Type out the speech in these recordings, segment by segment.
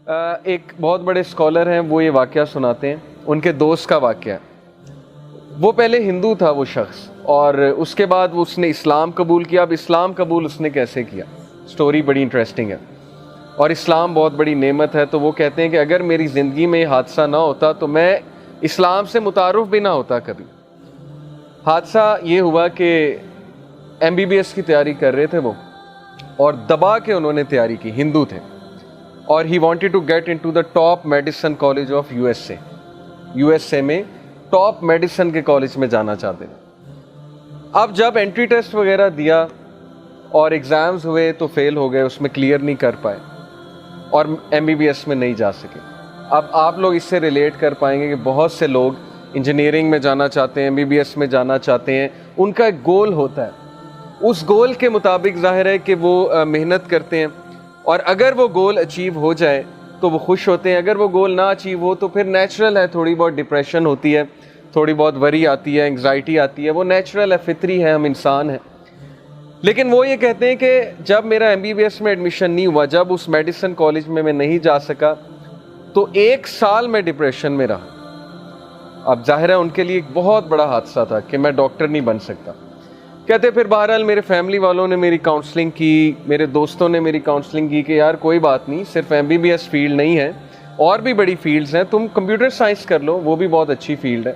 ایک بہت بڑے اسکالر ہیں، وہ یہ واقعہ سناتے ہیں، ان کے دوست کا واقعہ ہے۔ وہ پہلے ہندو تھا وہ شخص، اور اس کے بعد اس نے اسلام قبول کیا۔ اب اسلام قبول اس نے کیسے کیا، سٹوری بڑی انٹرسٹنگ ہے، اور اسلام بہت بڑی نعمت ہے۔ تو وہ کہتے ہیں کہ اگر میری زندگی میں یہ حادثہ نہ ہوتا تو میں اسلام سے متعارف بھی نہ ہوتا کبھی۔ حادثہ یہ ہوا کہ MBBS کی تیاری کر رہے تھے وہ، اور دبا کے انہوں نے تیاری کی، ہندو تھے، اور ہی wanted to get into the top medicine college of USA میں ٹاپ میڈیسن کے کالج میں جانا چاہتے ہیں۔ اب جب انٹری ٹیسٹ وغیرہ دیا اور ایگزامز ہوئے تو فیل ہو گئے، اس میں کلیئر نہیں کر پائے اور MBBS میں نہیں جا سکے۔ اب آپ لوگ اس سے ریلیٹ کر پائیں گے کہ بہت سے لوگ انجینئرنگ میں جانا چاہتے ہیں، MBBS میں جانا چاہتے ہیں، ان کا ایک گول ہوتا ہے، اس گول کے مطابق ظاہر ہے کہ وہ محنت کرتے ہیں، اور اگر وہ گول اچیو ہو جائے تو وہ خوش ہوتے ہیں، اگر وہ گول نہ اچیو ہو تو پھر نیچرل ہے، تھوڑی بہت ڈپریشن ہوتی ہے، تھوڑی بہت وری آتی ہے، انگزائٹی آتی ہے، وہ نیچرل ہے، فطری ہے، ہم انسان ہیں۔ لیکن وہ یہ کہتے ہیں کہ جب میرا MBBS میں ایڈمیشن نہیں ہوا، جب اس میڈیسن کالج میں نہیں جا سکا، تو 1 سال میں ڈپریشن میں رہا۔ اب ظاہر ہے ان کے لیے ایک بہت بڑا حادثہ تھا کہ میں ڈاکٹر نہیں بن سکتا۔ کہتے پھر بہرحال میرے فیملی والوں نے میری کاؤنسلنگ کی، میرے دوستوں نے میری کاؤنسلنگ کی کہ یار کوئی بات نہیں، صرف MBBS فیلڈ نہیں ہے، اور بھی بڑی فیلڈز ہیں، تم کمپیوٹر سائنس کر لو، وہ بھی بہت اچھی فیلڈ ہے۔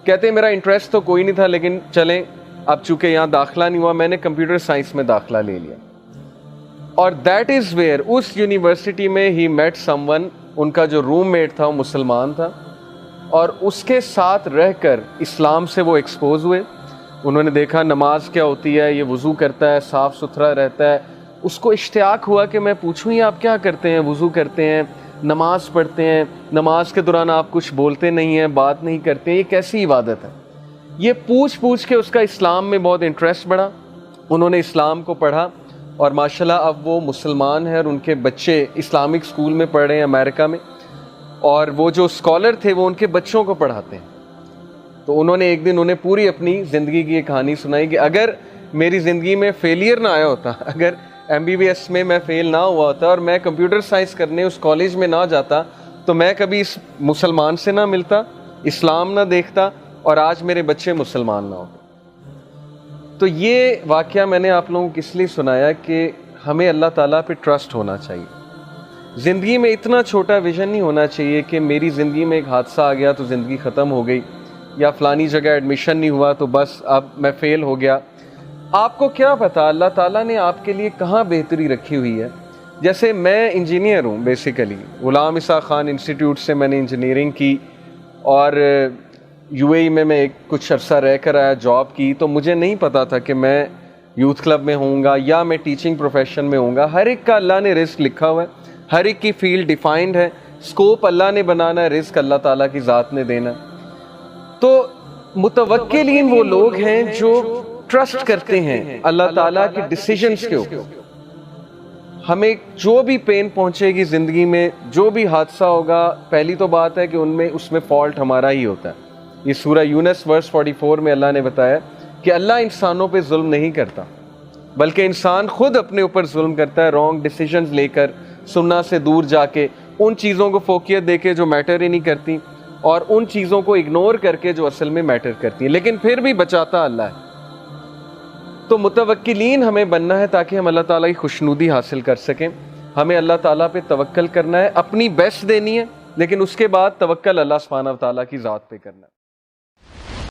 کہتے میرا انٹرسٹ تو کوئی نہیں تھا، لیکن چلیں اب چونکہ یہاں داخلہ نہیں ہوا، میں نے کمپیوٹر سائنس میں داخلہ لے لیا، اور دیٹ از ویئر، اس یونیورسٹی میں ہی میٹ سم ون، ان کا جو روم میٹ تھا وہ مسلمان تھا، اور اس کے ساتھ رہ کر اسلام سے وہ ایکسپوز ہوئے۔ انہوں نے دیکھا نماز کیا ہوتی ہے، یہ وضو کرتا ہے، صاف ستھرا رہتا ہے، اس کو اشتیاق ہوا کہ میں پوچھوں یہ آپ کیا کرتے ہیں، وضو کرتے ہیں، نماز پڑھتے ہیں، نماز کے دوران آپ کچھ بولتے نہیں ہیں، بات نہیں کرتے ہیں، یہ کیسی عبادت ہے؟ یہ پوچھ کے اس کا اسلام میں بہت انٹرسٹ بڑھا، انہوں نے اسلام کو پڑھا، اور ماشاءاللہ اب وہ مسلمان ہیں، اور ان کے بچے اسلامک اسکول میں پڑھ رہے ہیں امریکہ میں، اور وہ جو اسکالر تھے وہ ان کے بچوں کو پڑھاتے ہیں۔ تو انہوں نے ایک دن انہیں پوری اپنی زندگی کی ایک کہانی سنائی کہ اگر میری زندگی میں فیلئر نہ آیا ہوتا، اگر MBBS میں فیل نہ ہوا ہوتا اور میں کمپیوٹر سائنس کرنے اس کالج میں نہ جاتا، تو میں کبھی اس مسلمان سے نہ ملتا، اسلام نہ دیکھتا، اور آج میرے بچے مسلمان نہ ہوتے۔ تو یہ واقعہ میں نے آپ لوگوں کو اس لیے سنایا کہ ہمیں اللہ تعالیٰ پہ ٹرسٹ ہونا چاہیے۔ زندگی میں اتنا چھوٹا ویژن نہیں ہونا چاہیے کہ میری زندگی میں ایک حادثہ آ گیا تو زندگی ختم ہو گئی، یا فلانی جگہ ایڈمیشن نہیں ہوا تو بس اب میں فیل ہو گیا۔ آپ کو کیا پتا اللہ تعالیٰ نے آپ کے لیے کہاں بہتری رکھی ہوئی ہے۔ جیسے میں انجینئر ہوں بیسیکلی، غلام اسحاق خان انسٹیٹیوٹ سے میں نے انجینئرنگ کی، اور UAE میں کچھ عرصہ رہ کر آیا، جاب کی، تو مجھے نہیں پتا تھا کہ میں یوتھ کلب میں ہوں گا یا میں ٹیچنگ پروفیشن میں ہوں گا۔ ہر ایک کا اللہ نے رزق لکھا ہوا ہے، ہر ایک کی فیلڈ ڈیفائنڈ ہے، اسکوپ اللہ نے بنانا ہے، رزق اللہ تعالیٰ کی ذات نے دینا ہے۔ تو متوکلین وہ لوگ ہیں جو ٹرسٹ کرتے ہیں اللہ تعالیٰ کے ڈیسیجنز کے اوپر۔ ہمیں جو بھی پین پہنچے گی زندگی میں، جو بھی حادثہ ہوگا، پہلی تو بات ہے کہ اس میں فالٹ ہمارا ہی ہوتا ہے۔ یہ سورہ یونس ورس 44 میں اللہ نے بتایا کہ اللہ انسانوں پہ ظلم نہیں کرتا، بلکہ انسان خود اپنے اوپر ظلم کرتا ہے، رانگ ڈیسیجنز لے کر، سننا سے دور جا کے، ان چیزوں کو فوقیت دے کے جو میٹر ہی نہیں کرتی، اور ان چیزوں کو اگنور کر کے جو اصل میں میٹر کرتی ہیں، لیکن پھر بھی بچاتا اللہ ہے۔ تو متوکلین ہمیں بننا ہے تاکہ ہم اللہ تعالیٰ کی خوشنودی حاصل کر سکیں۔ ہمیں اللہ تعالیٰ پہ توکل کرنا ہے، اپنی بیسٹ دینی ہے، لیکن اس کے بعد توکل اللہ سبحانہ و تعالیٰ کی ذات پہ کرنا ہے۔